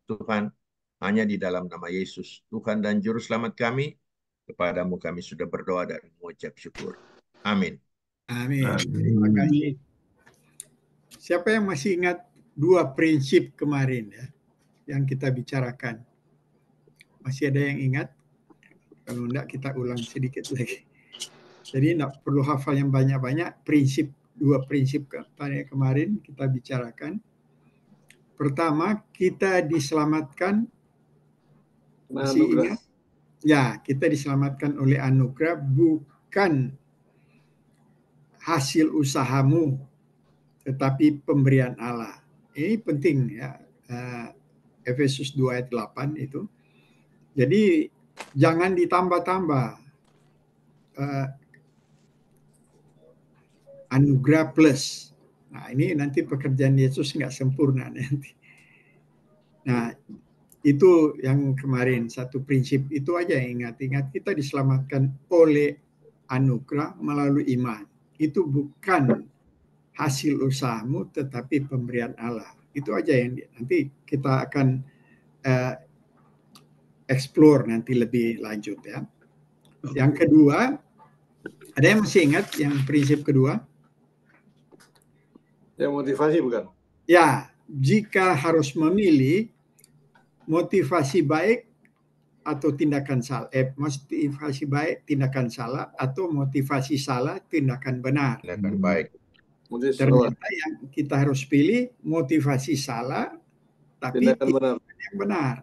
Tuhan, hanya di dalam nama Yesus, Tuhan dan Juru Selamat kami. Kepadamu kami sudah berdoa dan mengucap syukur. Amin. Amin. Terima kasih. Siapa yang masih ingat 2 prinsip kemarin ya, yang kita bicarakan? Masih ada yang ingat? Kalau enggak kita ulang sedikit lagi. Jadi enggak perlu hafal yang banyak-banyak. 2 prinsip kemarin kita bicarakan. Pertama, kita diselamatkan. Masih ingat? Ya, kita diselamatkan oleh anugerah, bukan hasil usahamu, tetapi pemberian Allah. Ini penting ya. Efesus 2 ayat 8 itu. Jadi jangan ditambah-tambah. Anugerah plus. Nah, ini nanti pekerjaan Yesus nggak sempurna nanti. Nah, itu yang kemarin, satu prinsip itu aja yang ingat kita diselamatkan oleh anugerah melalui iman. Itu bukan hasil usahamu tetapi pemberian Allah. Itu aja yang nanti kita akan explore nanti lebih lanjut ya. Yang kedua, ada yang masih ingat yang prinsip kedua? Yang motivasi bukan? Ya, jika harus memilih motivasi baik atau tindakan salah, motivasi baik tindakan salah atau motivasi salah tindakan benar. Tindakan baik. Ternyata yang kita harus pilih motivasi salah tapi tindakan yang benar.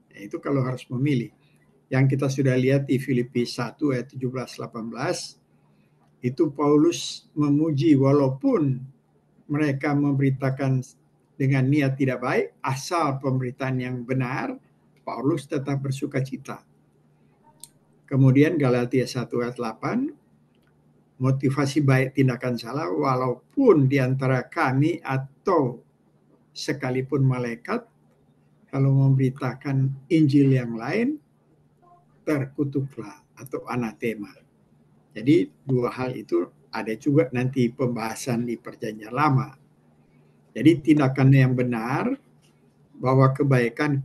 Ya, itu kalau harus memilih. Yang kita sudah lihat di Filipi 1 ayat 17-18 itu Paulus memuji walaupun mereka memberitakan dengan niat tidak baik, asal pemberitaan yang benar, Paulus tetap bersuka cita. Kemudian Galatia 1 ayat 8, motivasi baik tindakan salah, walaupun di antara kami atau sekalipun malaikat, kalau memberitakan Injil yang lain, terkutuklah atau anatema. Jadi 2 hal itu ada juga nanti pembahasan di Perjanjian Lama. Jadi tindakan yang benar membawa kebaikan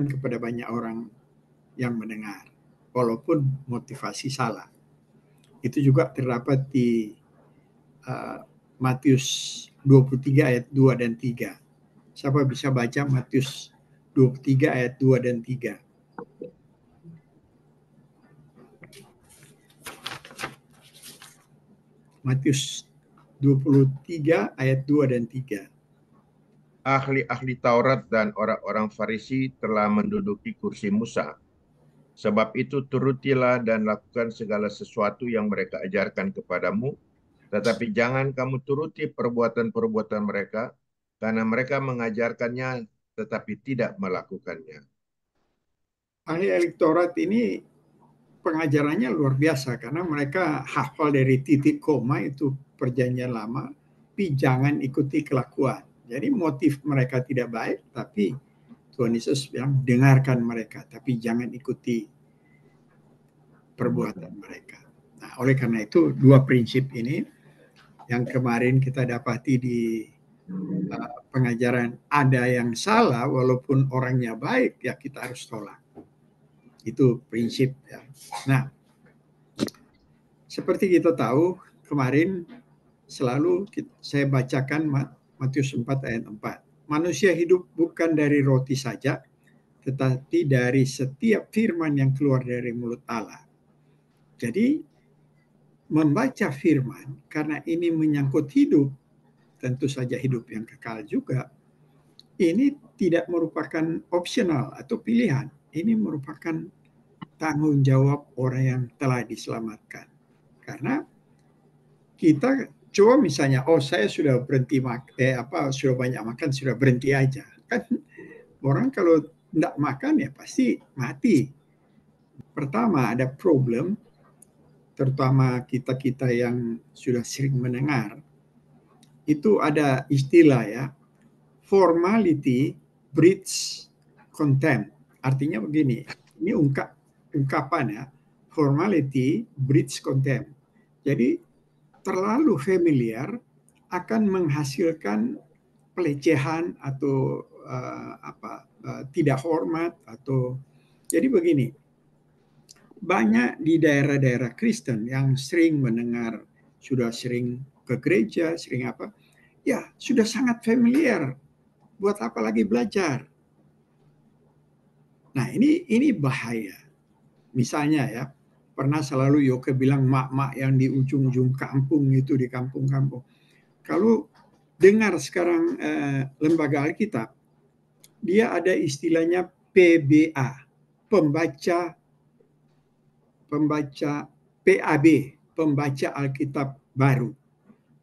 kepada banyak orang yang mendengar, walaupun motivasi salah. Itu juga terdapat di Matius 23 ayat 2 dan 3. Siapa bisa baca Matius 23 ayat 2 dan 3? Matius 23 ayat 2 dan 3. Ahli-ahli Taurat dan orang-orang Farisi telah menduduki kursi Musa. Sebab itu turutilah dan lakukan segala sesuatu yang mereka ajarkan kepadamu, tetapi jangan kamu turuti perbuatan-perbuatan mereka, karena mereka mengajarkannya tetapi tidak melakukannya. Ahli-ahli Taurat ini pengajarannya luar biasa karena mereka hafal dari titik koma itu Perjanjian Lama, tapi jangan ikuti kelakuan. Jadi motif mereka tidak baik, tapi Tuhan Yesus bilang dengarkan mereka, tapi jangan ikuti perbuatan mereka. Nah, oleh karena itu 2 prinsip ini yang kemarin kita dapati di pengajaran, ada yang salah walaupun orangnya baik, ya kita harus tolak. Itu prinsip ya. Nah, seperti kita tahu kemarin selalu saya bacakan Matius 4 ayat 4. Manusia hidup bukan dari roti saja, tetapi dari setiap firman yang keluar dari mulut Allah. Jadi membaca firman karena ini menyangkut hidup, tentu saja hidup yang kekal juga. Ini tidak merupakan opsional atau pilihan. Ini merupakan tanggung jawab orang yang telah diselamatkan. Karena kita coba misalnya, saya sudah berhenti sudah banyak makan, sudah berhenti aja. Kan orang kalau tidak makan ya pasti mati. Pertama ada problem, terutama kita yang sudah sering mendengar, itu ada istilah ya, formality breeds contempt. Artinya begini, ini ungkapan ya, formality breeds contempt. Jadi terlalu familiar akan menghasilkan pelecehan atau tidak hormat atau jadi begini. Banyak di daerah-daerah Kristen yang sering mendengar, sudah sering ke gereja, sering apa, ya sudah sangat familiar. Buat apa lagi belajar? Nah ini bahaya. Misalnya ya, pernah selalu Yoke bilang mak-mak yang di ujung-ujung kampung itu, di kampung-kampung. Kalau dengar sekarang lembaga Alkitab, dia ada istilahnya PBA, pembaca PAB, pembaca Alkitab baru.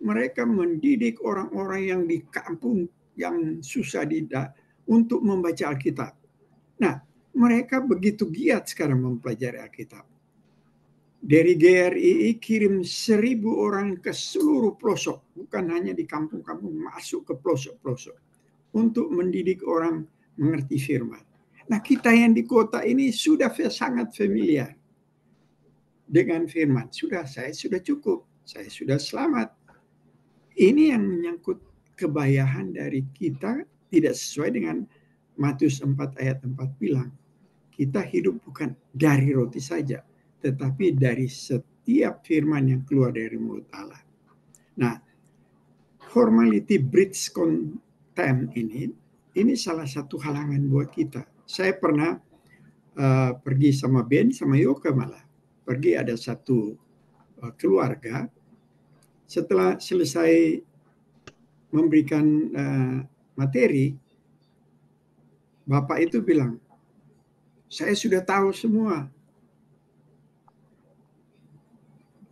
Mereka mendidik orang-orang yang di kampung yang susah untuk membaca Alkitab. Nah, mereka begitu giat sekarang mempelajari Alkitab. Dari GRII kirim 1.000 orang ke seluruh pelosok, bukan hanya di kampung-kampung, masuk ke pelosok-pelosok untuk mendidik orang mengerti firman. Nah, kita yang di kota ini sudah sangat familiar dengan firman. Saya sudah cukup, saya sudah selamat. Ini yang menyangkut kebayahan dari kita tidak sesuai dengan Matius 4 ayat 4 bilang. Kita hidup bukan dari roti saja, tetapi dari setiap firman yang keluar dari mulut Allah. Nah, formality breeds contempt ini salah satu halangan buat kita. Saya pernah pergi sama Ben, sama Yoka malah. Pergi ada satu keluarga, setelah selesai memberikan materi, Bapak itu bilang, saya sudah tahu semua.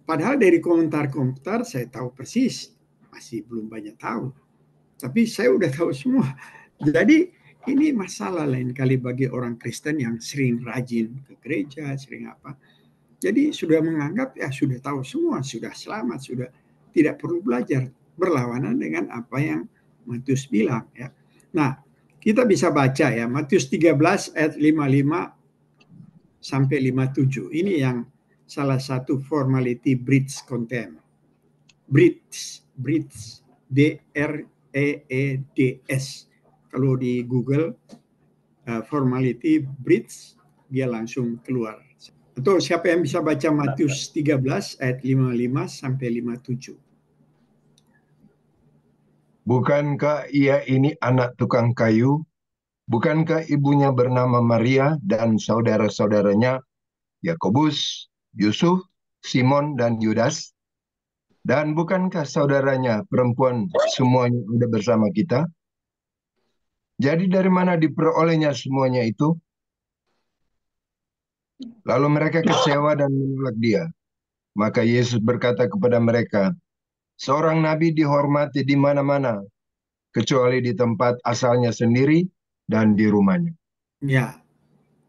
Padahal dari komentar-komentar saya tahu persis, masih belum banyak tahu. Tapi saya udah tahu semua. Jadi ini masalah lain kali bagi orang Kristen yang sering rajin ke gereja, sering apa. Jadi sudah menganggap ya sudah tahu semua, sudah selamat, sudah tidak perlu belajar. Berlawanan dengan apa yang Matius bilang ya. Nah, kita bisa baca ya Matius 13 ayat 55 sampai 57. Ini yang salah satu formality breeds contempt. Breeds DREEDS. Kalau di Google formality breeds dia langsung keluar. Atau siapa yang bisa baca Matius 13 ayat 55 sampai 57? Bukankah ia ini anak tukang kayu? Bukankah ibunya bernama Maria dan saudara-saudaranya Yakobus, Yusuf, Simon, dan Yudas? Dan bukankah saudaranya perempuan semuanya ada bersama kita? Jadi dari mana diperolehnya semuanya itu? Lalu mereka kecewa dan menolak dia. Maka Yesus berkata kepada mereka, seorang nabi dihormati di mana-mana, kecuali di tempat asalnya sendiri dan di rumahnya. Ya,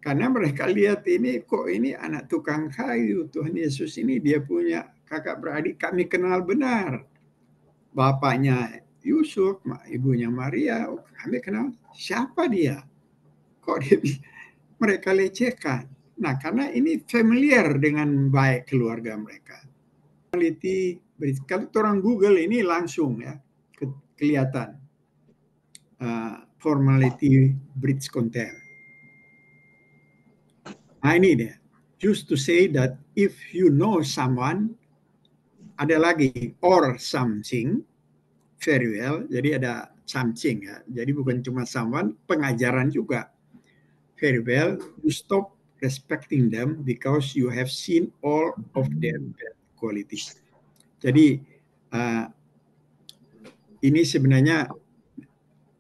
karena mereka lihat ini kok ini anak tukang kayu, Tuhan Yesus ini dia punya kakak beradik, kami kenal benar. Bapaknya Yusuf, ibunya Maria, kami kenal. Siapa dia? Kok dia mereka lecehkan? Nah, karena ini familiar dengan baik keluarga mereka. Kalau orang Google ini langsung ya kelihatan formality breeds contempt. Nah ini dia. Just to say that if you know someone, ada lagi or something very well. Jadi ada something ya. Jadi bukan cuma someone, pengajaran juga. Very well, you stop respecting them because you have seen all of their bad qualities. Jadi ini sebenarnya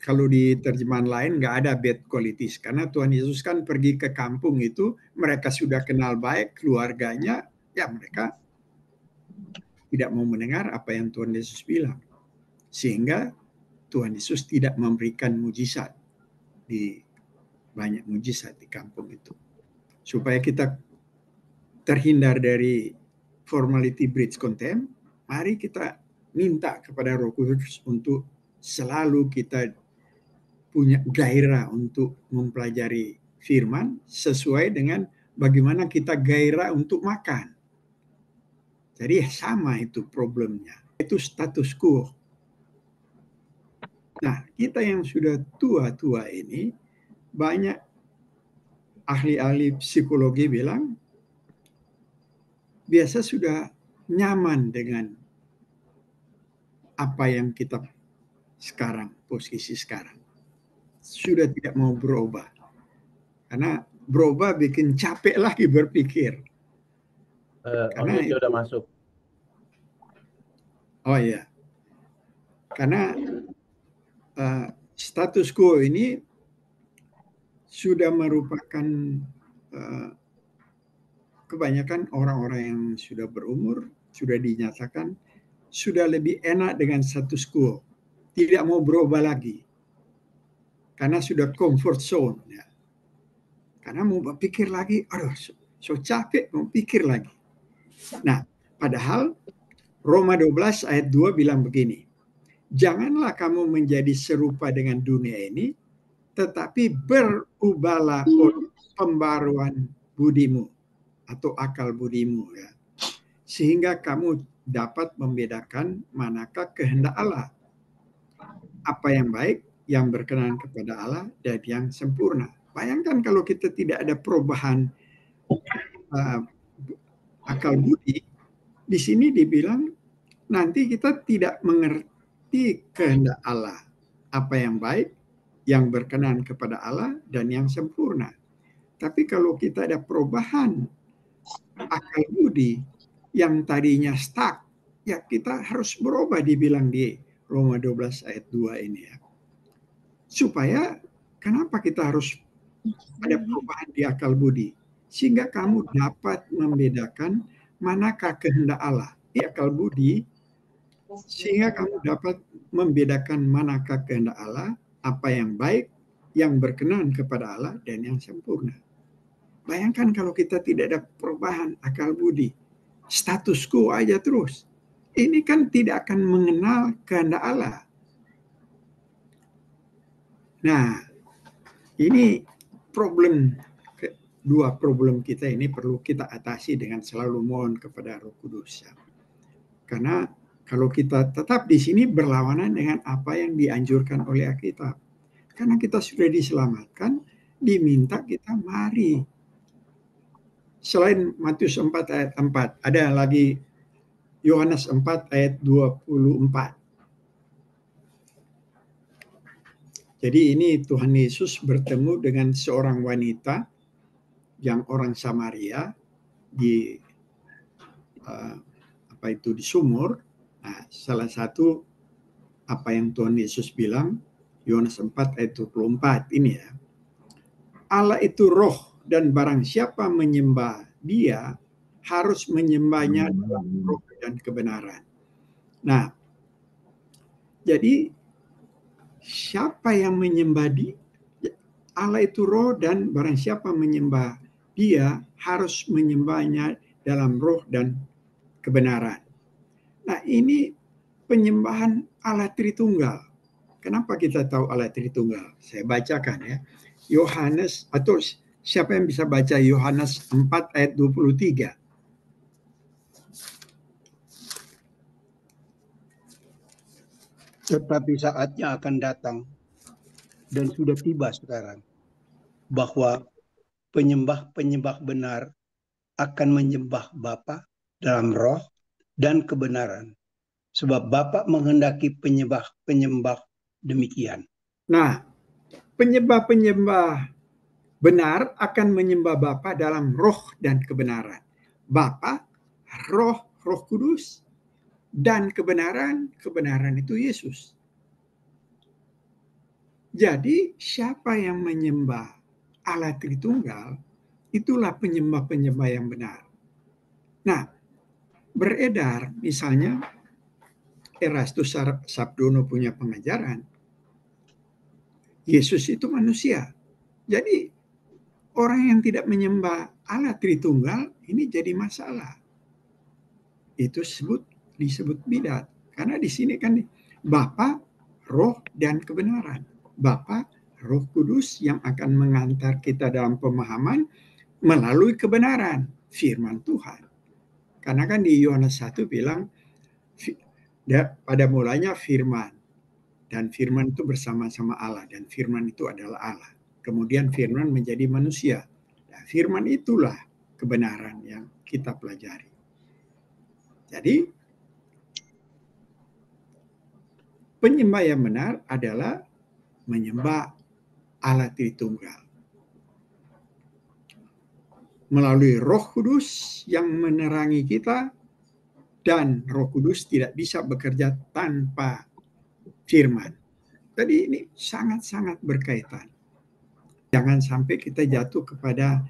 kalau di terjemahan lain nggak ada bad qualities karena Tuhan Yesus kan pergi ke kampung itu mereka sudah kenal baik keluarganya, ya mereka tidak mau mendengar apa yang Tuhan Yesus bilang, sehingga Tuhan Yesus tidak memberikan mujizat banyak mujizat di kampung itu. Supaya kita terhindar dari formality breeds contempt, mari kita minta kepada Roh Kudus untuk selalu kita punya gairah untuk mempelajari firman sesuai dengan bagaimana kita gairah untuk makan. Jadi sama itu problemnya. Itu status quo. Nah, kita yang sudah tua-tua ini, banyak ahli-ahli psikologi bilang, biasa sudah nyaman dengan apa yang kita sekarang, posisi sekarang. Sudah tidak mau berubah. Karena berubah bikin capek lagi berpikir. Karena Onnya udah masuk. oh iya, karena status quo ini sudah merupakan kebanyakan orang-orang yang sudah berumur, sudah dinyatakan sudah lebih enak dengan status quo, tidak mau berubah lagi, karena sudah comfort zone. Ya. Karena mau berpikir lagi, aduh, so capek mau pikir lagi. Nah, padahal Roma 12 ayat 2 bilang begini, janganlah kamu menjadi serupa dengan dunia ini, tetapi berubahlah oleh pembaruan budimu atau akal budimu, ya, sehingga kamu dapat membedakan manakah kehendak Allah, apa yang baik, yang berkenan kepada Allah, dan yang sempurna. Bayangkan kalau kita tidak ada perubahan akal budi, di sini dibilang nanti kita tidak mengerti kehendak Allah, apa yang baik, yang berkenan kepada Allah, dan yang sempurna. Tapi kalau kita ada perubahan akal budi yang tadinya stuck, ya kita harus berubah, dibilang di Roma 12 ayat 2 ini ya. Supaya kenapa kita harus ada perubahan di akal budi? Sehingga kamu dapat membedakan manakah kehendak Allah di akal budi, sehingga kamu dapat membedakan manakah kehendak Allah, apa yang baik, yang berkenan kepada Allah, dan yang sempurna. Bayangkan kalau kita tidak ada perubahan akal budi, status quo aja terus. Ini kan tidak akan mengenal kehendak Allah. Nah, ini dua problem kita ini perlu kita atasi dengan selalu mohon kepada Roh Kudus. Karena kalau kita tetap di sini berlawanan dengan apa yang dianjurkan oleh Alkitab. Karena kita sudah diselamatkan, diminta kita mari. Selain Matius 4 ayat 4, ada lagi Yohanes 4 ayat 24. Jadi ini Tuhan Yesus bertemu dengan seorang wanita yang orang Samaria di di sumur. Nah, salah satu apa yang Tuhan Yesus bilang, Yohanes 4 ayat 24 ini ya. Allah itu roh, dan barang siapa menyembah Dia harus menyembahnya dalam roh dan kebenaran. Nah, jadi siapa yang menyembah Dia? Allah itu roh, dan barang siapa menyembah Dia harus menyembahnya dalam roh dan kebenaran. Nah, ini penyembahan Allah Tritunggal. Kenapa kita tahu Allah Tritunggal? Saya bacakan ya. Yohanes, atau siapa yang bisa baca Yohanes 4 ayat 23? Tetapi saatnya akan datang, dan sudah tiba sekarang, bahwa penyembah-penyembah benar akan menyembah Bapa dalam roh dan kebenaran. Sebab Bapa menghendaki penyembah-penyembah demikian. Nah, penyembah-penyembah benar akan menyembah Bapa dalam roh dan kebenaran. Bapa, roh, Roh Kudus, dan kebenaran itu Yesus. Jadi siapa yang menyembah Allah Tritunggal, itulah penyembah-penyembah yang benar. Nah, beredar misalnya Erastus Sabdono punya pengajaran, Yesus itu manusia. Jadi orang yang tidak menyembah Allah Tritunggal ini jadi masalah. Itu disebut bidat. Karena di sini kan Bapa, Roh, dan kebenaran. Bapa, Roh Kudus yang akan mengantar kita dalam pemahaman melalui kebenaran firman Tuhan. Karena kan di Yohanes 1 bilang pada mulanya firman. dan firman itu bersama-sama Allah, dan firman itu adalah Allah. Kemudian firman menjadi manusia. Nah, firman itulah kebenaran yang kita pelajari. Jadi penyembah yang benar adalah menyembah Allah Tritunggal melalui Roh Kudus yang menerangi kita, dan Roh Kudus tidak bisa bekerja tanpa firman. Jadi ini sangat-sangat berkaitan. Jangan sampai kita jatuh kepada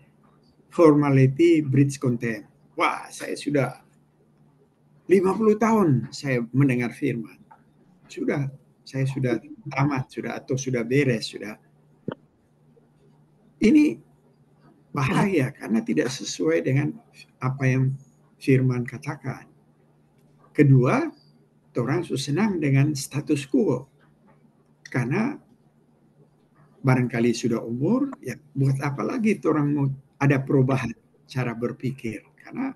formality bridge content. Wah, saya sudah 50 tahun saya mendengar firman. Saya sudah tamat, sudah beres, sudah. Ini bahaya karena tidak sesuai dengan apa yang firman katakan. Kedua, orang senang dengan status quo. Karena barangkali sudah umur, ya buat apa lagi orang mau ada perubahan cara berpikir. Karena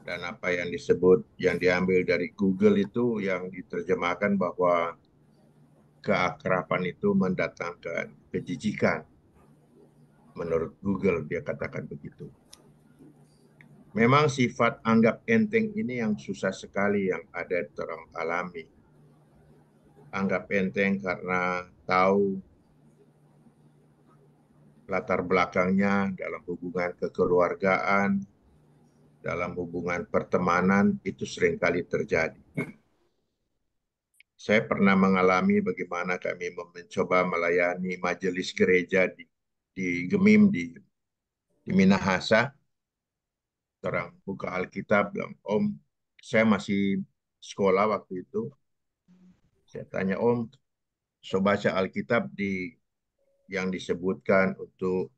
dan apa yang disebut, yang diambil dari Google itu yang diterjemahkan bahwa keakraban itu mendatangkan kejijikan. Menurut Google dia katakan begitu. Memang sifat anggap enteng ini yang susah sekali yang ada orang alami. Anggap enteng karena tahu latar belakangnya dalam hubungan kekeluargaan, dalam hubungan pertemanan, itu seringkali terjadi. Saya pernah mengalami bagaimana kami mencoba melayani majelis gereja di Gemim, di Minahasa. Orang buka Alkitab, bilang, Om, saya masih sekolah waktu itu. Saya tanya, Om, so baca Alkitab yang disebutkan untuk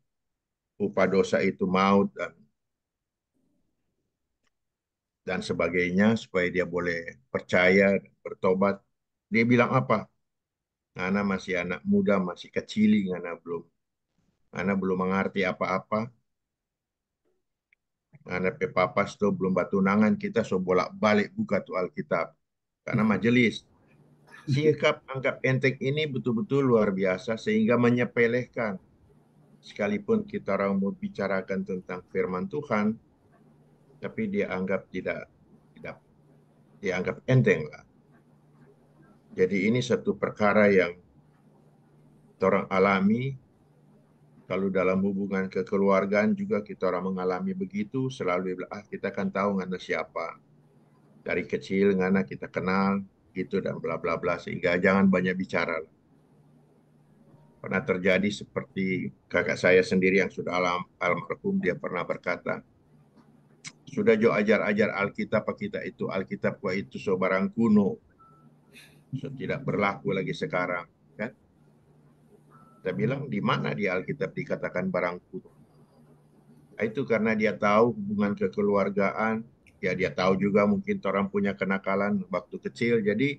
upah dosa itu maut dan sebagainya, supaya dia boleh percaya dan bertobat. Dia bilang apa? Ana masih anak muda, masih keciling, Ana belum mengerti apa-apa. Ana pe papas tuh belum batunangan, kita so bolak-balik buka tuh Alkitab. Karena majelis. Sikap anggap enteng ini betul-betul luar biasa sehingga menyepelekan. Sekalipun kita orang mau bicarakan tentang firman Tuhan, tapi dia anggap tidak dianggap enteng lah. Jadi ini satu perkara yang orang alami. Kalau dalam hubungan kekeluargaan juga kita orang mengalami begitu, selalu bilang, kita kan tahu ngana siapa. Dari kecil ngana kita kenal, gitu dan bla bla bla, sehingga jangan banyak bicara. Pernah terjadi seperti kakak saya sendiri yang sudah almarhum, dia pernah berkata, sudah jo ajar-ajar Alkitab kita itu, Alkitab itu so barang kuno, so tidak berlaku lagi sekarang. Kan? Kita bilang, di mana di Alkitab dikatakan barang kuno? Itu karena dia tahu hubungan kekeluargaan, ya dia tahu juga mungkin orang punya kenakalan waktu kecil, jadi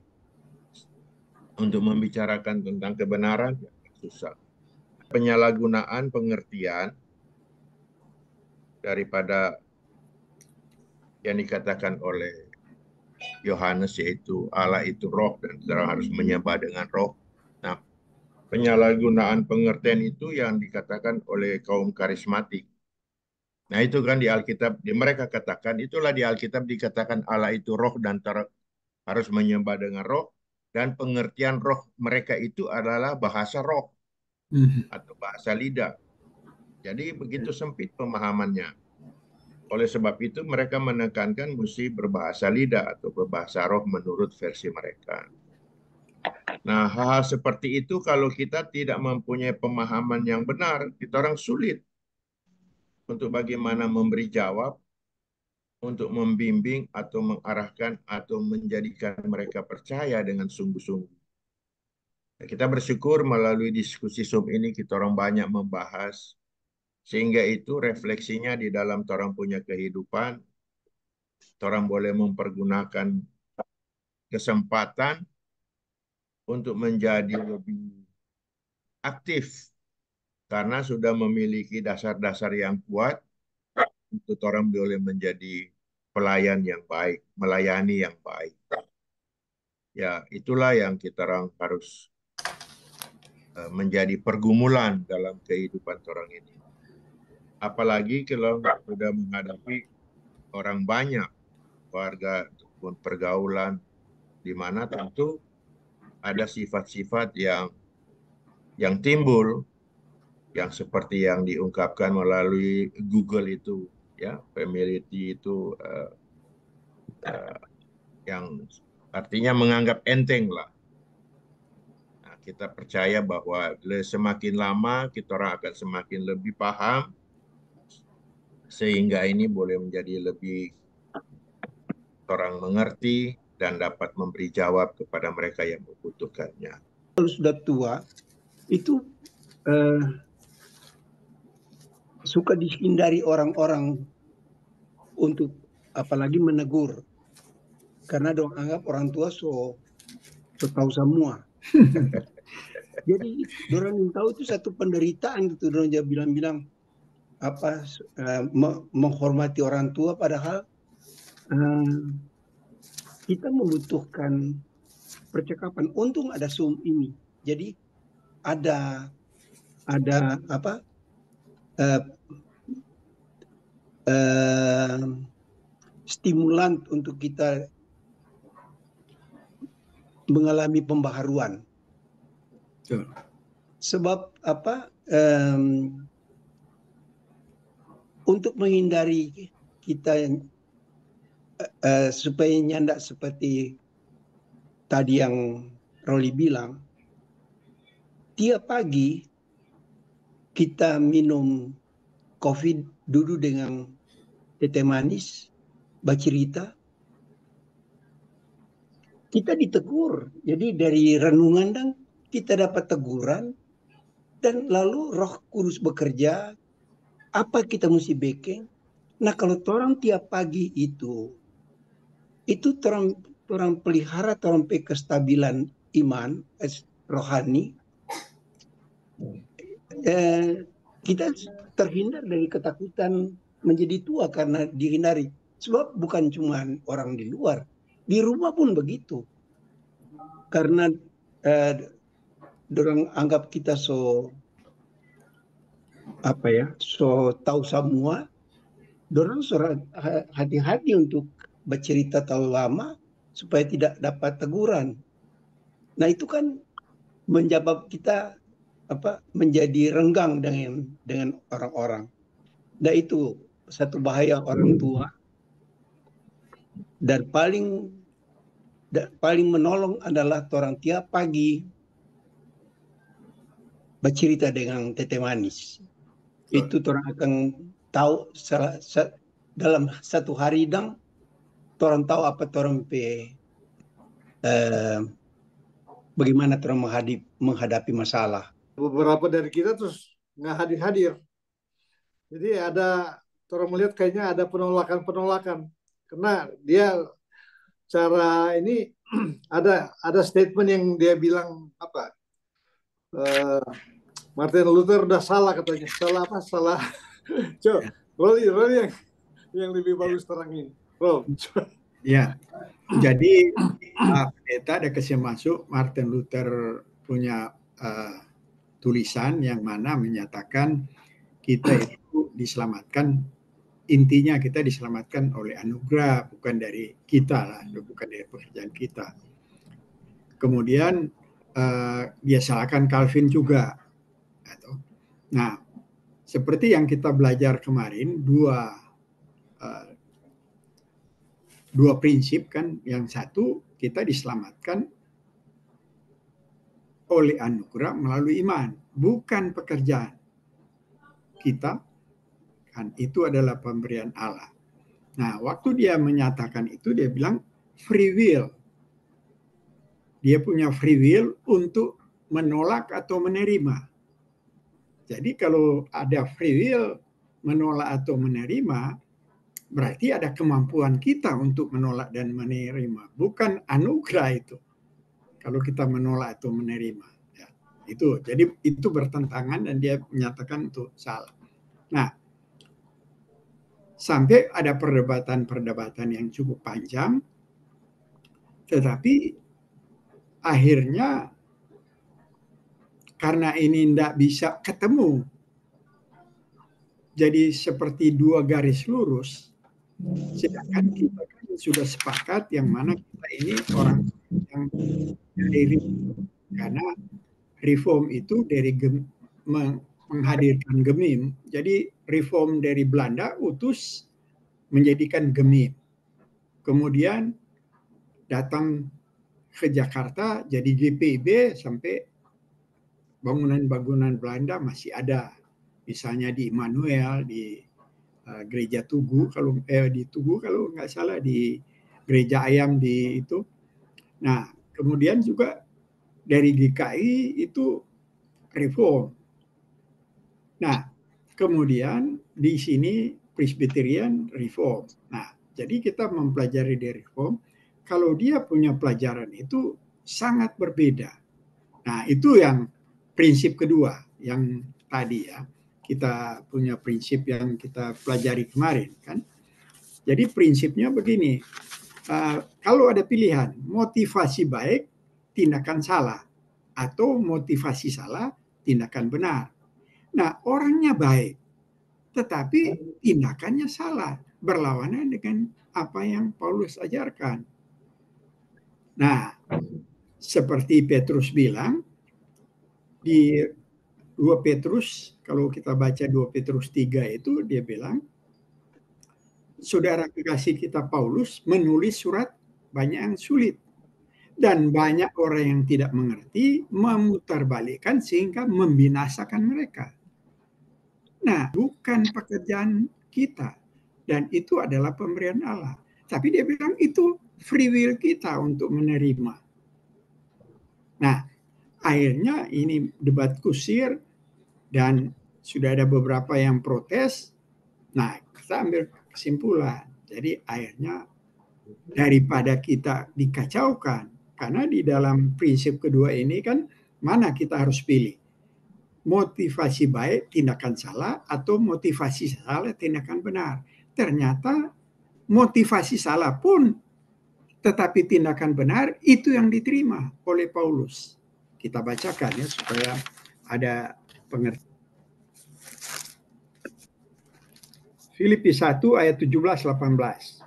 untuk membicarakan tentang kebenaran ya, susah. Penyalahgunaan pengertian daripada yang dikatakan oleh Yohanes, yaitu Allah itu roh dan kita harus menyembah dengan roh. Nah, penyalahgunaan pengertian itu yang dikatakan oleh kaum karismatik. Nah itu kan di Alkitab, mereka katakan, itulah di Alkitab dikatakan Allah itu roh dan harus menyembah dengan roh, dan pengertian roh mereka itu adalah bahasa roh atau bahasa lidah. Jadi begitu sempit pemahamannya. Oleh sebab itu mereka menekankan mesti berbahasa lidah atau berbahasa roh menurut versi mereka. Nah hal-hal seperti itu kalau kita tidak mempunyai pemahaman yang benar, kita orang sulit untuk bagaimana memberi jawab, untuk membimbing atau mengarahkan atau menjadikan mereka percaya dengan sungguh-sungguh. Kita bersyukur melalui diskusi Zoom ini kita orang banyak membahas, sehingga itu refleksinya di dalam orang punya kehidupan, orang boleh mempergunakan kesempatan untuk menjadi lebih aktif karena sudah memiliki dasar-dasar yang kuat untuk orang boleh menjadi pelayan yang baik, melayani yang baik. Ya, itulah yang kita orang harus menjadi pergumulan dalam kehidupan orang ini. Apalagi kalau sudah menghadapi orang banyak, keluarga ataupun pergaulan, di mana tentu ada sifat-sifat yang timbul, yang seperti yang diungkapkan melalui Google itu, ya, familiarity itu yang artinya menganggap enteng lah. Nah, kita percaya bahwa semakin lama kita orang akan semakin lebih paham, sehingga ini boleh menjadi lebih orang mengerti dan dapat memberi jawab kepada mereka yang membutuhkannya. Kalau sudah tua, itu suka dihindari orang-orang untuk apalagi menegur. Karena dong anggap orang tua so tahu semua. Jadi orang yang tahu itu satu penderitaan gitu. Orang dia bilang-bilang apa menghormati orang tua, padahal kita membutuhkan percakapan. Untung ada Zoom ini. Jadi ada apa stimulan untuk kita mengalami pembaharuan. Sebab apa untuk menghindari kita supaya nyandak seperti tadi yang Roli bilang, tiap pagi kita minum kopi duduk dengan teh manis, bercerita, kita ditegur. Jadi dari renungan dan kita dapat teguran, dan lalu Roh Kudus bekerja, apa kita mesti bikin. Nah, kalau orang tiap pagi itu orang pelihara orang kestabilan iman rohani, kita terhindar dari ketakutan menjadi tua karena dihindari. Sebab bukan cuma orang di luar, di rumah pun begitu. Karena orang anggap kita so tahu semua, orang so hati-hati untuk bercerita terlalu lama supaya tidak dapat teguran. Nah, itu kan menjawab kita menjadi renggang dengan orang-orang. Dan itu satu bahaya orang tua. Dan paling menolong adalah orang tiap pagi bercerita dengan teh manis. Itu orang akan tahu dalam satu hari dan orang tahu apa orang bagaimana orang menghadapi masalah. Beberapa dari kita terus nggak hadir-hadir. Jadi orang melihat kayaknya ada penolakan. Karena dia cara ini ada statement yang dia bilang apa? Martin Luther udah salah katanya. Salah apa? Salah. Coba, Roli yang lebih bagus terangin. Ya, jadi pendeta ada kasih masuk Martin Luther punya tulisan yang mana menyatakan kita itu diselamatkan, intinya kita diselamatkan oleh anugerah, bukan dari kita lah, bukan dari pekerjaan kita. Kemudian dia salahkan Calvin juga. Nah, seperti yang kita belajar kemarin, dua prinsip kan. Yang satu, kita diselamatkan oleh anugerah melalui iman, bukan pekerjaan kita, kan itu adalah pemberian Allah. Nah, waktu dia menyatakan itu, dia bilang free will. Dia punya free will untuk menolak atau menerima. Jadi kalau ada free will menolak atau menerima, berarti ada kemampuan kita untuk menolak dan menerima, bukan anugerah itu. Kalau kita menolak atau menerima, ya, itu. Jadi itu bertentangan dan dia menyatakan itu salah. Nah, sampai ada perdebatan yang cukup panjang, tetapi akhirnya karena ini tidak bisa ketemu, jadi seperti dua garis lurus, sedangkan kita kan sudah sepakat yang mana kita ini orang yang dari karena reform itu dari menghadirkan Gemim. Jadi reform dari Belanda utus menjadikan Gemim. Kemudian datang ke Jakarta jadi GPIB sampai bangunan-bangunan Belanda masih ada. Misalnya di Immanuel, di Gereja Tugu di Tugu kalau nggak salah, di Gereja Ayam di itu. Nah, kemudian juga dari GKI itu reform. Nah, kemudian di sini Presbyterian reform. Nah, jadi kita mempelajari dari reform. Kalau dia punya pelajaran itu sangat berbeda. Nah, itu yang prinsip kedua yang tadi ya. Kita punya prinsip yang kita pelajari kemarin kan. Jadi prinsipnya begini. Kalau ada pilihan motivasi baik, tindakan salah, atau motivasi salah, tindakan benar. Nah, orangnya baik, tetapi tindakannya salah, berlawanan dengan apa yang Paulus ajarkan. Nah, seperti Petrus bilang di 2 Petrus, kalau kita baca 2 Petrus 3 itu dia bilang, saudara kekasih kita Paulus menulis surat banyak yang sulit. Dan banyak orang yang tidak mengerti memutarbalikkan sehingga membinasakan mereka. Nah, bukan pekerjaan kita. Dan itu adalah pemberian Allah. Tapi dia bilang itu free will kita untuk menerima. Nah, akhirnya ini debat kusir dan sudah ada beberapa yang protes. Nah, kita ambil kesimpulan. Jadi akhirnya daripada kita dikacaukan, karena di dalam prinsip kedua ini kan mana kita harus pilih? Motivasi baik, tindakan salah, atau motivasi salah, tindakan benar. Ternyata motivasi salah pun tetapi tindakan benar itu yang diterima oleh Paulus. Kita bacakan ya supaya ada pengertian. Filipi 1 ayat 17-18.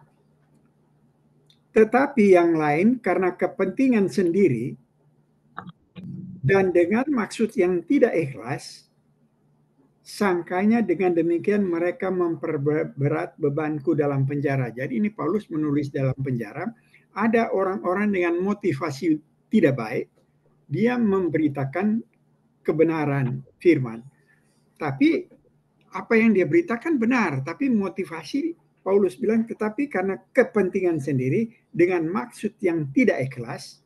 Tetapi yang lain karena kepentingan sendiri dan dengan maksud yang tidak ikhlas, sangkanya dengan demikian mereka memperberat bebanku dalam penjara. Jadi ini Paulus menulis dalam penjara, ada orang-orang dengan motivasi tidak baik, dia memberitakan kebenaran firman. Tapi apa yang dia beritakan benar, tapi motivasi Paulus bilang tetapi karena kepentingan sendiri dengan maksud yang tidak ikhlas.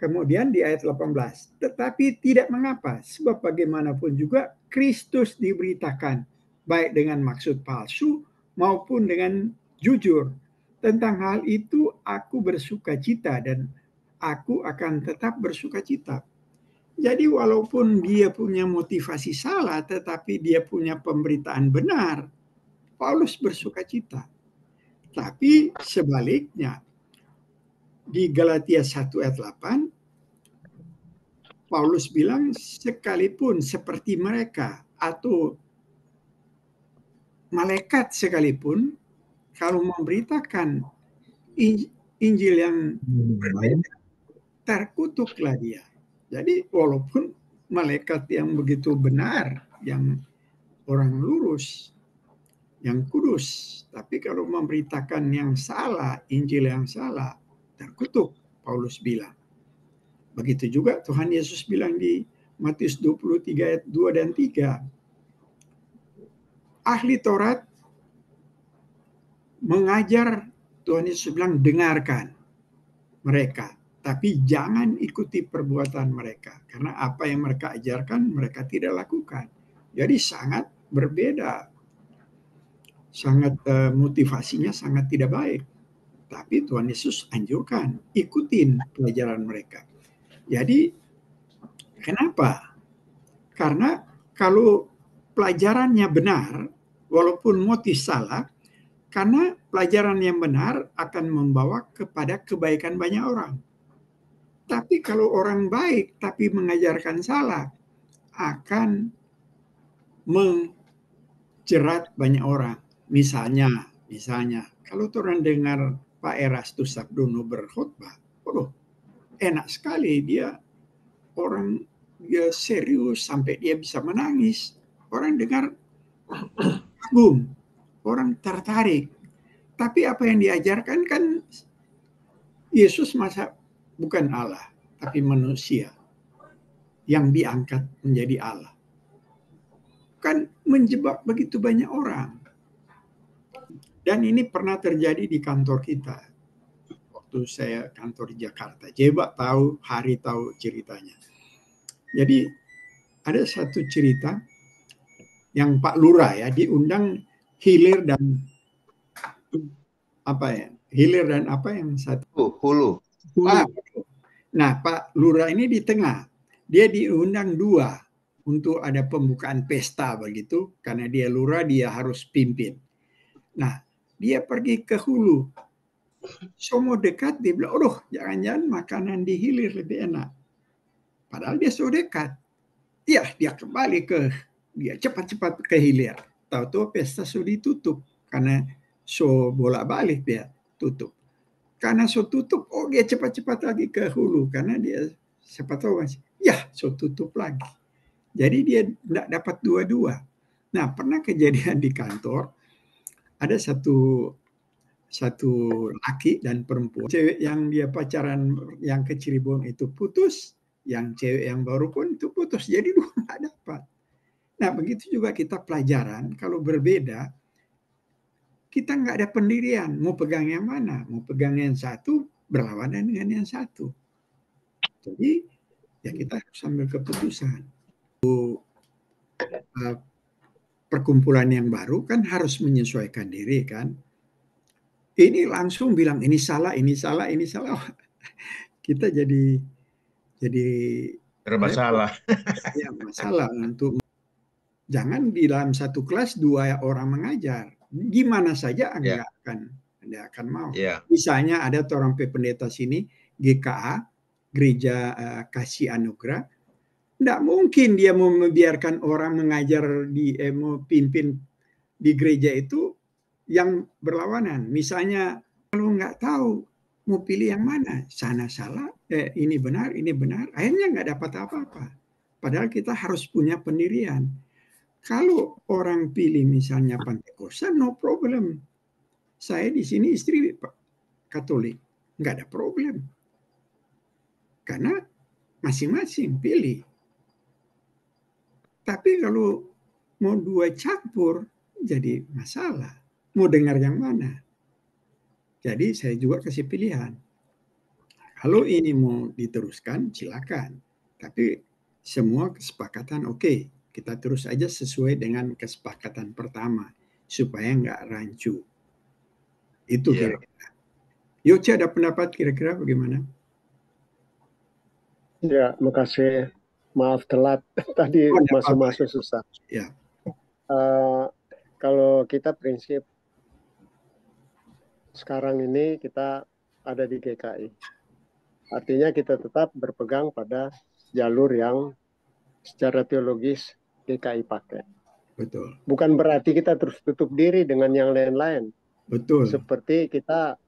Kemudian di ayat 18, tetapi tidak mengapa, sebab bagaimanapun juga Kristus diberitakan baik dengan maksud palsu maupun dengan jujur. Tentang hal itu aku bersukacita dan aku akan tetap bersukacita. Jadi walaupun dia punya motivasi salah, tetapi dia punya pemberitaan benar, Paulus bersukacita. Tapi sebaliknya, di Galatia 1 ayat 8, Paulus bilang sekalipun seperti mereka atau malaikat sekalipun, kalau memberitakan Injil yang berbeda, terkutuklah dia. Jadi walaupun malaikat yang begitu benar, yang orang lurus, yang kudus, tapi kalau memberitakan yang salah, Injil yang salah, terkutuk, Paulus bilang. Begitu juga Tuhan Yesus bilang di Matius 23 ayat 2 dan 3. Ahli Taurat mengajar, Tuhan Yesus bilang dengarkan mereka, tapi jangan ikuti perbuatan mereka. Karena apa yang mereka ajarkan, mereka tidak lakukan. Jadi sangat berbeda. Sangat motivasinya sangat tidak baik. Tapi Tuhan Yesus anjurkan, ikutin pelajaran mereka. Jadi kenapa? Karena kalau pelajarannya benar, walaupun motif salah, karena pelajaran yang benar akan membawa kepada kebaikan banyak orang. Tapi kalau orang baik tapi mengajarkan salah, akan menjerat banyak orang. Misalnya, kalau orang dengar Pak Erastus Sabdono berkhotbah, enak sekali dia serius sampai dia bisa menangis. Orang dengar kagum, orang tertarik. Tapi apa yang diajarkan kan Yesus masa bukan Allah, tapi manusia yang diangkat menjadi Allah. Kan menjebak begitu banyak orang. Dan ini pernah terjadi di kantor kita. Waktu saya kantor di Jakarta. Jebak tahu, Hari tahu ceritanya. Jadi ada satu cerita yang Pak Lurah ya diundang hilir dan apa yang satu Hulu. Nah, Pak Lurah ini di tengah. Dia diundang 2 untuk ada pembukaan pesta begitu, karena dia lurah dia harus pimpin. Nah, dia pergi ke hulu. Semua dekat, dia bilang, jangan-jangan makanan di hilir lebih enak. Padahal dia so dekat. Ya, dia kembali dia cepat-cepat ke hilir. Tahu-tahu pesta sudah ditutup karena so bolak-balik dia tutup. Karena so tutup, dia cepat-cepat lagi ke hulu karena dia siapa tahu so tutup lagi. Jadi dia tidak dapat dua-dua. Nah, pernah kejadian di kantor ada satu laki dan perempuan. Cewek yang dia pacaran yang ke Cirebon itu putus, yang cewek yang baru pun itu putus. Jadi 2 nggak dapat. Nah, begitu juga kita pelajaran, kalau berbeda, kita nggak ada pendirian. Mau pegang yang mana? Mau pegang yang satu, berlawanan dengan yang satu. Jadi, ya kita harus ambil keputusan. Perkumpulan yang baru kan harus menyesuaikan diri kan. Ini langsung bilang ini salah. Kita jadi bermasalah. Ya, masalah untuk jangan di dalam satu kelas 2 orang mengajar. Gimana saja Anda akan mau. Misalnya ada orang pendeta sini GKA, Gereja Kasih Anugerah, tidak mungkin dia mau membiarkan orang mengajar mau pimpin di gereja itu yang berlawanan. Misalnya kalau nggak tahu mau pilih yang mana, sana salah, ini benar, akhirnya nggak dapat apa-apa. Padahal kita harus punya pendirian. Kalau orang pilih misalnya Pentakosta, no problem. Saya di sini istri Katolik, nggak ada problem. Karena masing-masing pilih. Tapi kalau mau 2 campur, jadi masalah. Mau dengar yang mana? Jadi saya juga kasih pilihan. Kalau ini mau diteruskan, silakan. Tapi semua kesepakatan oke. Kita terus aja sesuai dengan kesepakatan pertama. Supaya nggak rancu. Itu kira-kira. Yoce ada pendapat kira-kira bagaimana? Ya, makasih. Maaf telat. Tadi masuk susah. Ya. Kalau kita prinsip sekarang ini kita ada di GKI. Artinya kita tetap berpegang pada jalur yang secara teologis GKI pakai. Betul. Bukan berarti kita terus tutup diri dengan yang lain-lain. Betul. Seperti kita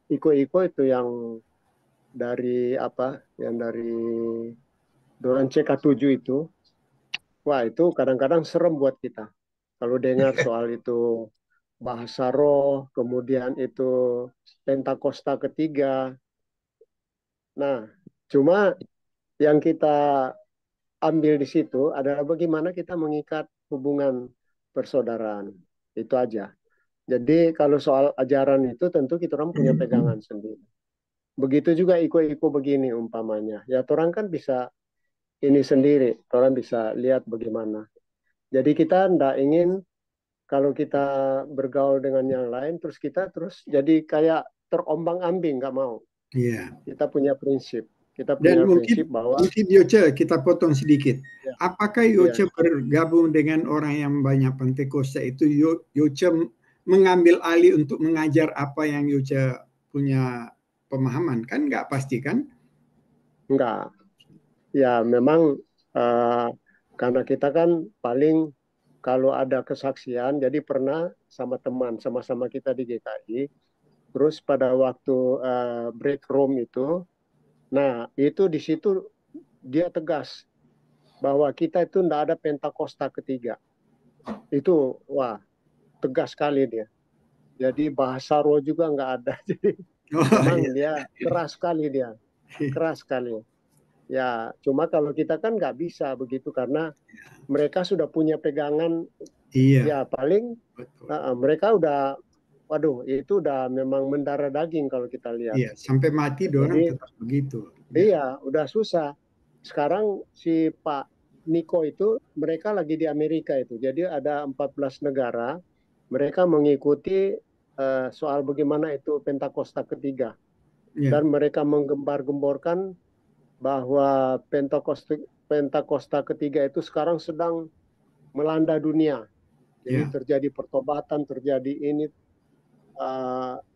iko-iko itu yang dari Doran CK7 itu, wah itu kadang-kadang serem buat kita. Kalau dengar soal itu bahasa roh, kemudian itu Pentakosta ketiga. Nah, cuma yang kita ambil di situ adalah bagaimana kita mengikat hubungan persaudaraan. Itu aja. Jadi kalau soal ajaran itu tentu kita orang punya pegangan sendiri. Begitu juga iko-iko begini umpamanya. Ya orang kan bisa ini sendiri, orang bisa lihat bagaimana. Jadi kita tidak ingin kalau kita bergaul dengan yang lain, terus kita jadi kayak terombang-ambing, nggak mau. Iya. Kita punya prinsip. Kita punya prinsip bahwa... Mungkin Yoce, kita potong sedikit. Ya. Apakah Yoce bergabung dengan orang yang banyak Pentakosta itu, Yoce mengambil alih untuk mengajar apa yang Yoce punya pemahaman? Kan nggak pasti kan? Enggak. Ya memang karena kita kan paling kalau ada kesaksian, jadi pernah sama teman, sama-sama kita di GKI, terus pada waktu break room itu, nah itu di situ dia tegas bahwa kita itu tidak ada Pentakosta ketiga. Itu wah tegas sekali dia. Jadi bahasa roh juga nggak ada. Jadi memang dia keras sekali dia, keras sekali. Ya, cuma kalau kita kan nggak bisa begitu karena mereka sudah punya pegangan. Ya paling mereka udah, waduh itu udah memang mendarah daging kalau kita lihat. Iya, sampai mati dorang tetap begitu. Iya, udah susah. Sekarang si Pak Niko itu mereka lagi di Amerika itu. Jadi ada 14 negara mereka mengikuti soal bagaimana itu Pentakosta ketiga. Dan mereka menggembar-gemborkan bahwa Pentakosta ketiga itu sekarang sedang melanda dunia. Jadi terjadi pertobatan, terjadi ini.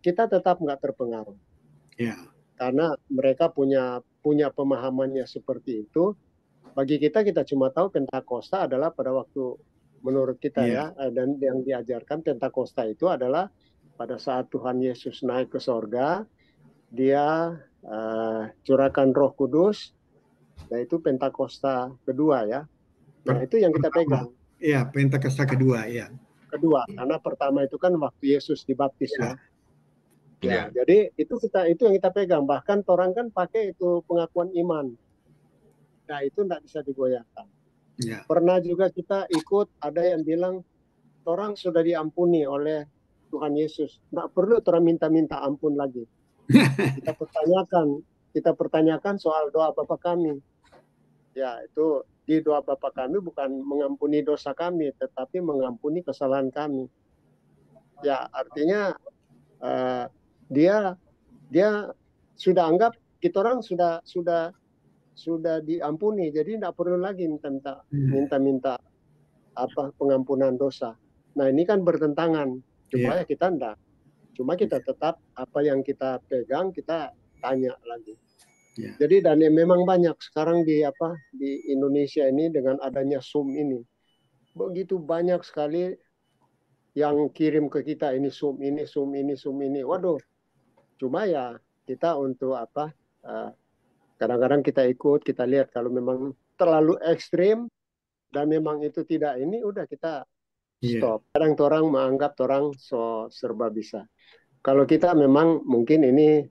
Kita tetap nggak terpengaruh. Karena mereka punya pemahamannya seperti itu. Bagi kita cuma tahu Pentakosta adalah pada waktu menurut kita ya, dan yang diajarkan Pentakosta itu adalah pada saat Tuhan Yesus naik ke sorga, dia curahkan Roh Kudus, yaitu Pentakosta kedua ya. Nah itu yang kita pegang. Iya, Pentakosta kedua ya. Kedua, karena pertama itu kan waktu Yesus dibaptis ya. Ya, jadi itu yang kita pegang. Bahkan orang kan pakai itu pengakuan iman. Nah itu tidak bisa digoyahkan. Pernah juga kita ikut ada yang bilang orang sudah diampuni oleh Tuhan Yesus. Tidak perlu orang minta ampun lagi. Kita pertanyakan soal doa Bapa kami. Ya itu di doa Bapa kami bukan mengampuni dosa kami, tetapi mengampuni kesalahan kami. Ya artinya dia sudah anggap kita orang sudah diampuni, jadi tidak perlu lagi minta apa pengampunan dosa. Nah ini kan bertentangan, supaya kita enggak. Cuma kita tetap apa yang kita pegang kita tanya lagi. Jadi dan memang banyak sekarang di Indonesia ini dengan adanya Zoom ini, begitu banyak sekali yang kirim ke kita ini Zoom ini. Waduh, cuma ya kita untuk kadang-kadang kita ikut, kita lihat kalau memang terlalu ekstrim dan memang itu tidak ini, udah kita stop. Kadang orang menganggap orang serba bisa. Kalau kita memang mungkin ini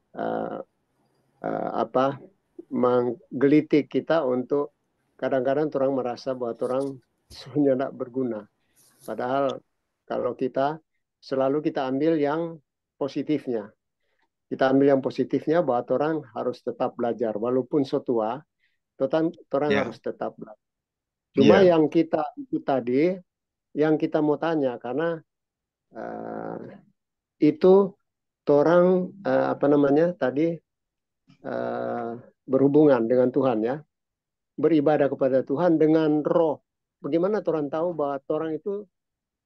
menggelitik kita untuk kadang-kadang orang merasa bahwa orang sebenarnya tidak berguna. Padahal kalau kita selalu kita ambil yang positifnya. Kita ambil yang positifnya bahwa orang harus tetap belajar. Walaupun setua, orang harus tetap belajar. Cuma yang kita itu tadi, yang kita mau tanya, karena itu orang tadi berhubungan dengan Tuhan ya. Beribadah kepada Tuhan dengan roh. Bagaimana orang tahu bahwa orang itu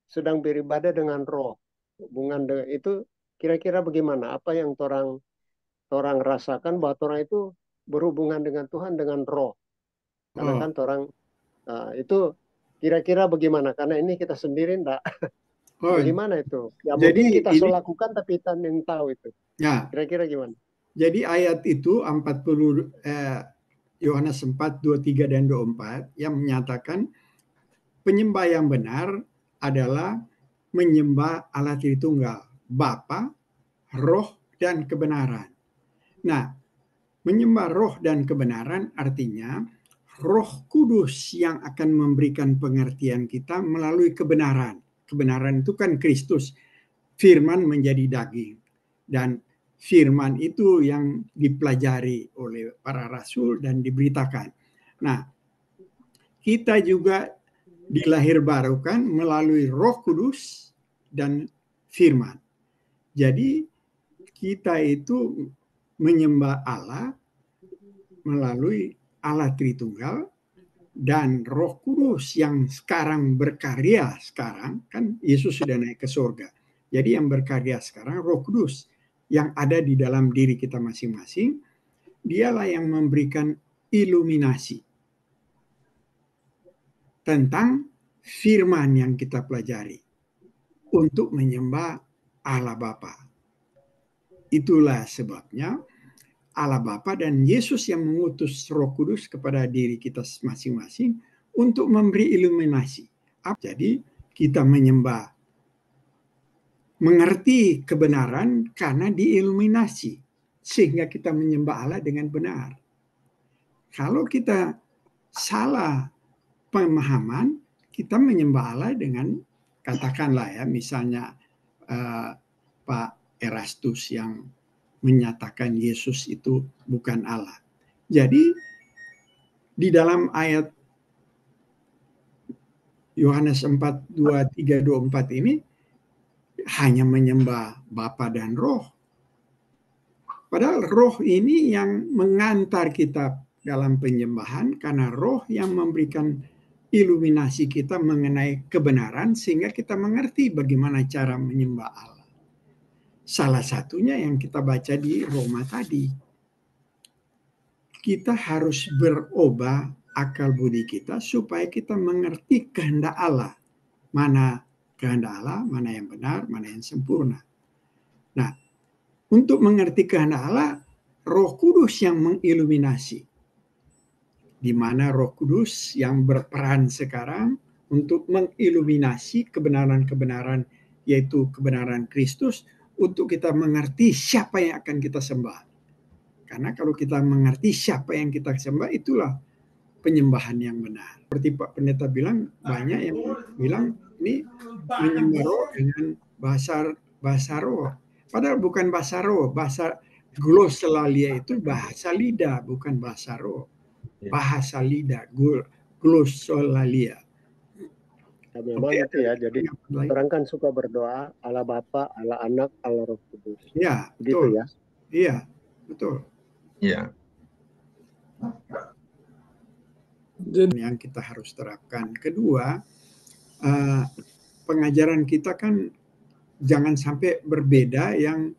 sedang beribadah dengan roh? Hubungan dengan itu kira-kira bagaimana? Apa yang orang rasakan bahwa orang itu berhubungan dengan Tuhan dengan roh? Karena kan orang itu kira-kira bagaimana? Karena ini kita sendiri enggak. Bagaimana itu? Ya jadi, mungkin kita lakukan tapi kita yang tahu itu. Ya. Kira-kira gimana? Jadi ayat itu 40 Yohanes 4, 23 dan 24 yang menyatakan penyembah yang benar adalah menyembah Allah Tritunggal, Bapa, Roh, dan kebenaran. Nah, menyembah roh dan kebenaran artinya Roh Kudus yang akan memberikan pengertian kita melalui kebenaran. Kebenaran itu kan Kristus. Firman menjadi daging. Dan firman itu yang dipelajari oleh para rasul dan diberitakan. Nah, kita juga dilahirbarukan melalui Roh Kudus dan firman. Jadi kita itu menyembah Allah melalui Allah Tritunggal dan Roh Kudus yang sekarang berkarya sekarang, kan Yesus sudah naik ke surga. Jadi yang berkarya sekarang Roh Kudus yang ada di dalam diri kita masing-masing dialah yang memberikan iluminasi tentang firman yang kita pelajari untuk menyembah Allah Bapa. Itulah sebabnya Allah Bapa dan Yesus yang mengutus Roh Kudus kepada diri kita masing-masing untuk memberi iluminasi. Jadi kita menyembah, mengerti kebenaran karena diiluminasi, sehingga kita menyembah Allah dengan benar. Kalau kita salah pemahaman, kita menyembah Allah dengan, katakanlah ya, misalnya Pak Erastus yang menyatakan Yesus itu bukan Allah. Jadi di dalam ayat Yohanes 4, 23, 24 ini hanya menyembah Bapa dan Roh. Padahal Roh ini yang mengantar kita dalam penyembahan, karena Roh yang memberikan iluminasi kita mengenai kebenaran sehingga kita mengerti bagaimana cara menyembah Allah. Salah satunya yang kita baca di Roma tadi. Kita harus berubah akal budi kita supaya kita mengerti kehendak Allah. Mana kehendak Allah, mana yang benar, mana yang sempurna. Nah, untuk mengerti kehendak Allah, Roh Kudus yang mengiluminasi. Di mana Roh Kudus yang berperan sekarang untuk mengiluminasi kebenaran-kebenaran, yaitu kebenaran Kristus, untuk kita mengerti siapa yang akan kita sembah. Karena kalau kita mengerti siapa yang kita sembah, itulah penyembahan yang benar. Seperti Pak Pendeta bilang, banyak yang bilang ini menyembah roh dengan bahasa roh. Padahal bukan bahasa roh, bahasa glossolalia itu bahasa lidah, bukan bahasa roh. Bahasa lidah, glossolalia. Ya, memang itu ya, jadi orang kan suka berdoa Allah Bapa, Allah Anak, Allah Roh Kudus. Ya, betul ya. Iya, betul. Ya. Yang kita harus terapkan. Kedua, pengajaran kita kan jangan sampai berbeda yang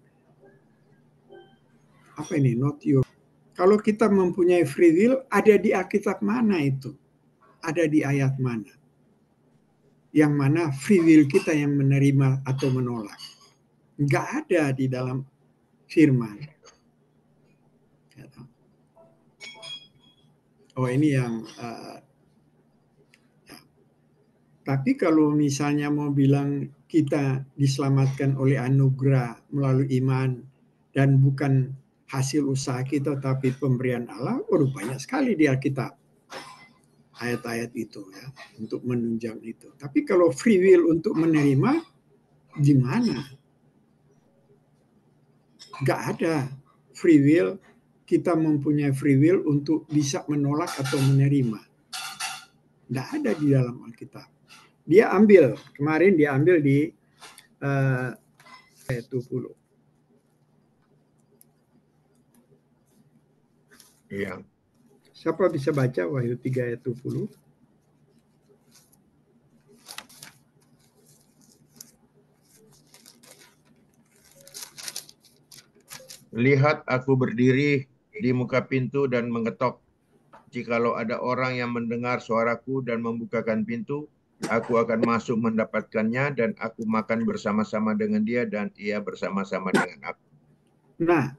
apa ini, not you. Kalau kita mempunyai free will, ada di Alkitab mana itu? Ada di ayat mana? Yang mana free will kita yang menerima atau menolak. Nggak ada di dalam firman. Oh, ini yang ya. Tapi kalau misalnya mau bilang kita diselamatkan oleh anugerah melalui iman dan bukan hasil usaha kita tapi pemberian Allah, banyak sekali di Alkitab ayat-ayat itu ya untuk menunjang itu. Tapi kalau free will untuk menerima, gimana? Nggak ada free will, kita mempunyai free will untuk bisa menolak atau menerima. Nggak ada di dalam Alkitab. Dia ambil, kemarin dia ambil di ayat 20. Iya. Siapa bisa baca Wahyu 3 ayat 20? Lihat, aku berdiri di muka pintu dan mengetok. Jikalau ada orang yang mendengar suaraku dan membukakan pintu, aku akan masuk mendapatkannya dan aku makan bersama-sama dengan dia dan ia bersama-sama dengan aku. Nah,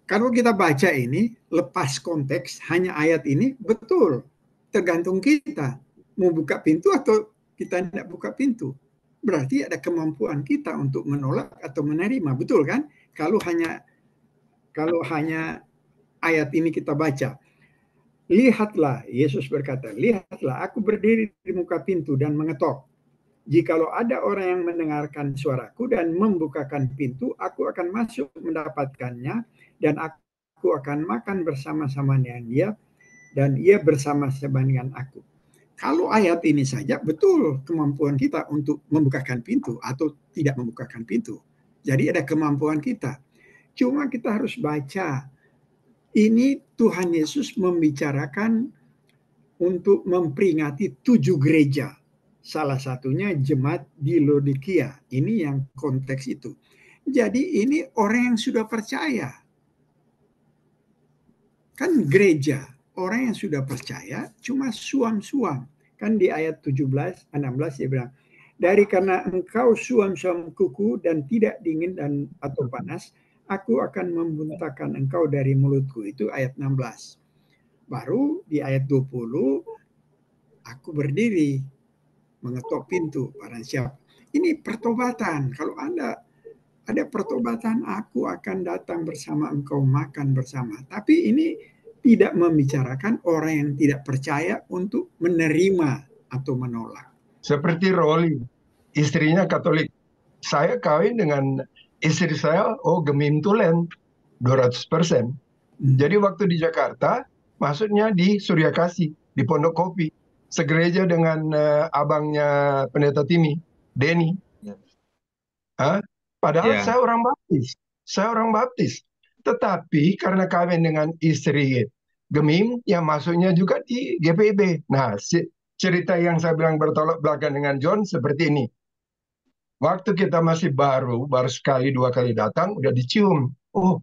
kalau kita baca ini, lepas konteks, hanya ayat ini, betul. Tergantung kita. Mau buka pintu atau kita tidak buka pintu. Berarti ada kemampuan kita untuk menolak atau menerima. Betul kan? Kalau hanya ayat ini kita baca. Lihatlah, Yesus berkata, lihatlah, aku berdiri di muka pintu dan mengetok. Jikalau ada orang yang mendengarkan suaraku dan membukakan pintu, aku akan masuk mendapatkannya dan aku akan makan bersama-sama dengan dia dan ia bersama-sama dengan aku. Kalau ayat ini saja betul kemampuan kita untuk membukakan pintu atau tidak membukakan pintu. Jadi ada kemampuan kita. Cuma kita harus baca. Ini Tuhan Yesus membicarakan untuk memperingati 7 gereja. Salah satunya jemaat di Laodikia. Ini yang konteks itu. Jadi ini orang yang sudah percaya. kan gereja, orang yang sudah percaya cuma suam-suam. Kan di ayat 16 dia bilang, dari karena engkau suam-suam kuku dan tidak dingin atau panas, aku akan membuntakan engkau dari mulutku. Itu ayat 16. Baru di ayat 20, aku berdiri mengetok pintu, barang siapa. Ini pertobatan. Kalau Anda ada pertobatan, aku akan datang bersama engkau makan bersama. Tapi ini tidak membicarakan orang yang tidak percaya untuk menerima atau menolak. Seperti Rolly, istrinya Katolik. Saya kawin dengan istri saya, Gemim Tulen, 200%. Jadi waktu di Jakarta, maksudnya di Surya Kasih, di Pondok Kopi. Segereja dengan abangnya Pendeta Timi, Denny. Padahal saya orang baptis. Saya orang baptis. Tetapi karena kawin dengan istri Gemim, yang masuknya juga di GPIB. Nah, cerita yang saya bilang bertolak belakang dengan John seperti ini. Waktu kita masih baru sekali, 2 kali datang, udah dicium. Oh,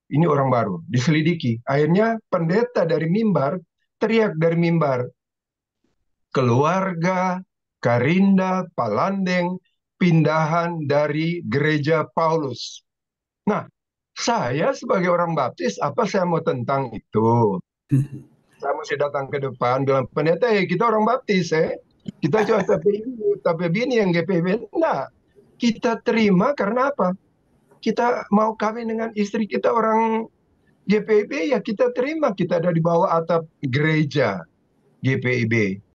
ini orang baru. Diselidiki. Akhirnya pendeta dari mimbar, teriak dari mimbar. Keluarga Karinda Palandeng, pindahan dari gereja Paulus. Nah, saya sebagai orang baptis, apa saya mau tentang itu? Saya mesti datang ke depan, bilang, pendeta, kita orang baptis, kita cuma TPB ini yang GPB. Nah, kita terima karena apa? Kita mau kawin dengan istri kita orang GPIB, ya kita terima. Kita ada di bawah atap gereja GPIB.